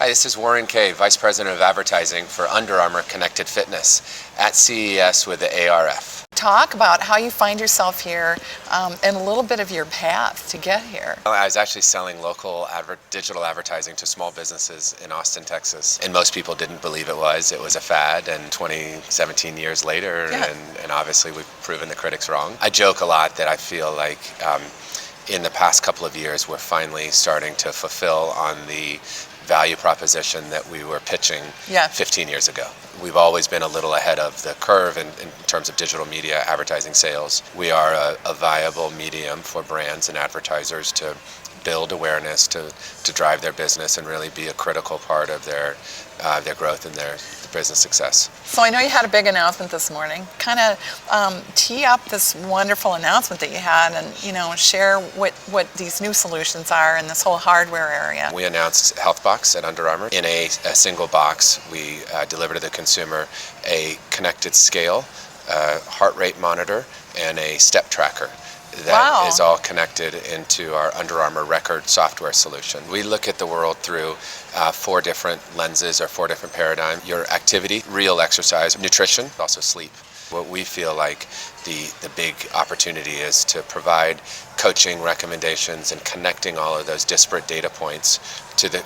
Hi, this is Warren Kay, Vice President of Advertising for Under Armour Connected Fitness at CES with the ARF. Talk about how you find yourself here and a little bit of your path to get here. I was actually selling local digital advertising to small businesses in Austin, Texas, and most people didn't believe it was. It was a fad, and 17 years later, and obviously we've proven the critics wrong. I joke a lot that I feel like in the past couple of years we're finally starting to fulfill on the value proposition that we were pitching 15 years ago. We've always been a little ahead of the curve in terms of digital media advertising sales. We are a viable medium for brands and advertisers to build awareness, to drive their business and really be a critical part of their growth and their business success. So I know you had a big announcement this morning. Kind of tee up this wonderful announcement that you had, and share what these new solutions are in this whole hardware area. We announced HealthBox at Under Armour. In a single box, we deliver to the consumer a connected scale, a heart rate monitor, and a step tracker. That is all connected into our Under Armour Record software solution. We look at the world through 4 different lenses or 4 different paradigms. Your activity, real exercise, nutrition, also sleep. What we feel like the big opportunity is to provide coaching recommendations and connecting all of those disparate data points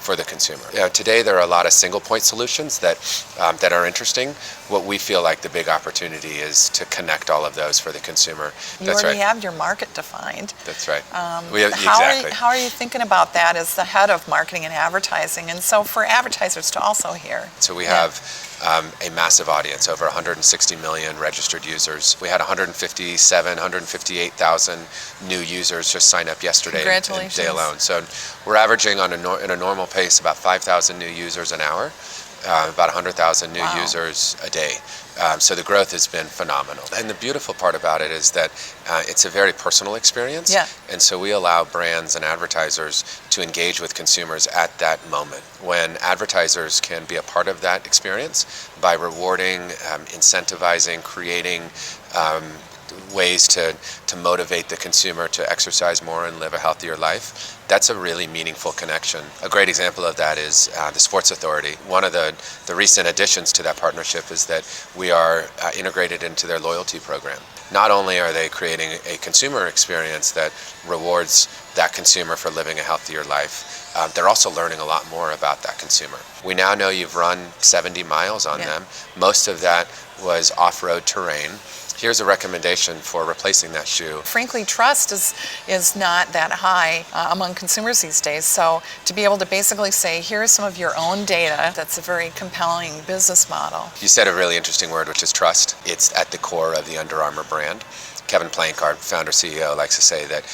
for the consumer. Today there are a lot of single point solutions that are interesting. What we feel like the big opportunity is to connect all of those for the consumer. You already have your market defined. That's right. Exactly. How are you thinking about that as the head of marketing and advertising, and so for advertisers to also hear? So we have a massive audience, over 160 million registered users. We had 158,000 new users just sign up yesterday in day alone. So we're averaging in a normal pace about 5,000 new users an hour, about 100,000 new users a day. So the growth has been phenomenal. And the beautiful part about it is that it's a very personal experience. And so we allow brands and advertisers to engage with consumers at that moment. When advertisers can be a part of that experience by rewarding, incentivizing, creating ways to motivate the consumer to exercise more and live a healthier life, that's a really meaningful connection. A great example of that is the Sports Authority. One of the recent additions to that partnership is that we are integrated into their loyalty program. Not only are they creating a consumer experience that rewards that consumer for living a healthier life, they're also learning a lot more about that consumer. We now know you've run 70 miles on them. Most of that was off-road terrain. Here's a recommendation for replacing that shoe. Frankly, trust is not that high among consumers these days. So to be able to basically say, here's some of your own data, that's a very compelling business model. You said a really interesting word, which is trust. It's at the core of the Under Armour brand. Kevin Plank, our founder CEO, likes to say that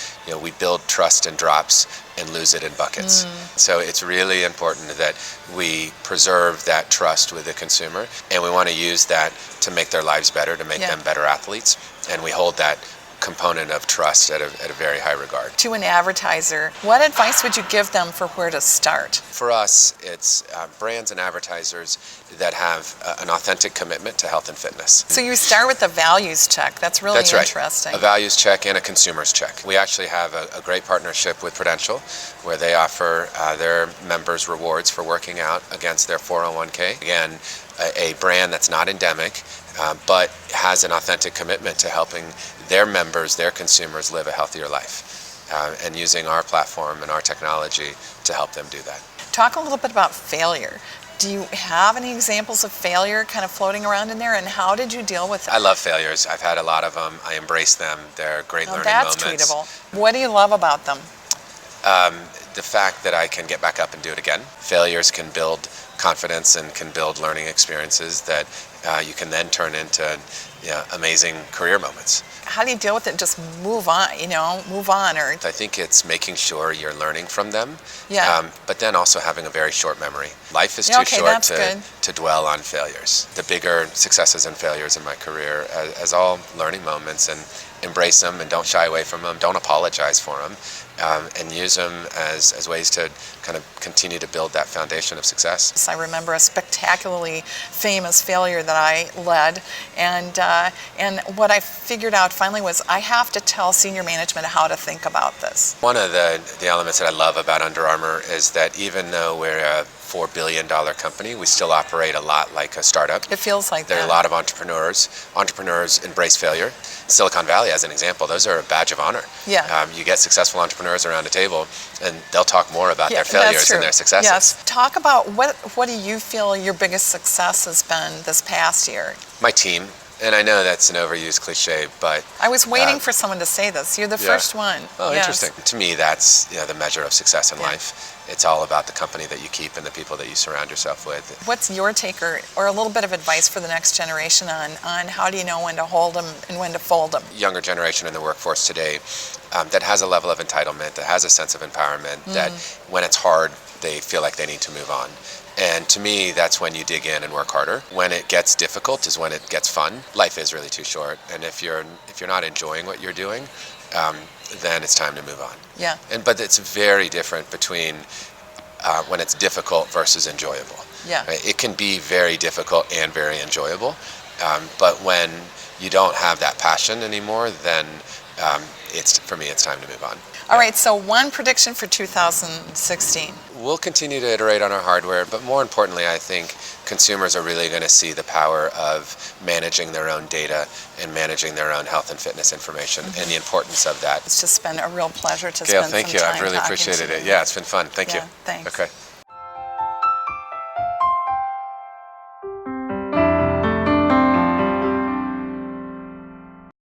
we build trust in drops and lose it in buckets. So it's really important that we preserve that trust with the consumer, and we want to use that to make their lives better, to make them better athletes, and we hold that component of trust at a very high regard. To an advertiser, what advice would you give them for where to start? For us, it's brands and advertisers that have an authentic commitment to health and fitness. So you start with a values check. That's really interesting. A values check and a consumer's check. We actually have a great partnership with Prudential where they offer their members rewards for working out against their 401k. Again, a brand that's not endemic, but has an authentic commitment to helping their members, their consumers, live a healthier life, and using our platform and our technology to help them do that. Talk a little bit about failure. Do you have any examples of failure kind of floating around in there, and how did you deal with it? I love failures. I've had a lot of them. I embrace them. They're great learning moments. That's treatable. What do you love about them? The fact that I can get back up and do it again. Failures can build confidence and can build learning experiences that you can then turn into amazing career moments. How do you deal with it? Just move on, move on. Or I think it's making sure you're learning from them, but then also having a very short memory. Life is too short to dwell on failures. The bigger successes and failures in my career as all learning moments, and embrace them and don't shy away from them. Don't apologize for them, and use them as ways to kind of continue to build that foundation of success. I remember a spectacularly famous failure that I led, and what I figured out finally was I have to tell senior management how to think about this. One of the elements that I love about Under Armour is that even though we're a $4 billion company, we still operate a lot like a startup. It feels like There are that. a lot of entrepreneurs. Entrepreneurs embrace failure. Silicon Valley, as an example, those are a badge of honor. Yeah. You get successful entrepreneurs around a table, and they'll talk more about Yeah, their that's failures true. and their successes. Yes. Talk about what do you feel your biggest success has been this past year? My team, and I know that's an overused cliche, but I was waiting for someone to say this. You're the first one. oh, Yes. interesting. To me, that's the measure of success in Yeah. life. It's all about the company that you keep and the people that you surround yourself with. What's your take or a little bit of advice for the next generation on how do you know when to hold them and when to fold them? Younger generation in the workforce today that has a level of entitlement, that has a sense of empowerment, that when it's hard, they feel like they need to move on. And to me, that's when you dig in and work harder. When it gets difficult is when it gets fun. Life is really too short, and if you're not enjoying what you're doing, then it's time to move on. Yeah. But it's very different between when it's difficult versus enjoyable. Yeah. Right? It can be very difficult and very enjoyable, but when you don't have that passion anymore, then for me, it's time to move on. All right, so one prediction for 2016. We'll continue to iterate on our hardware, but more importantly, I think consumers are really going to see the power of managing their own data and managing their own health and fitness information and the importance of that. It's just been a real pleasure to Gail, spend thank some you. time I've really talking appreciated to it. you. Yeah, it's been fun. Thank you. Thanks. Okay.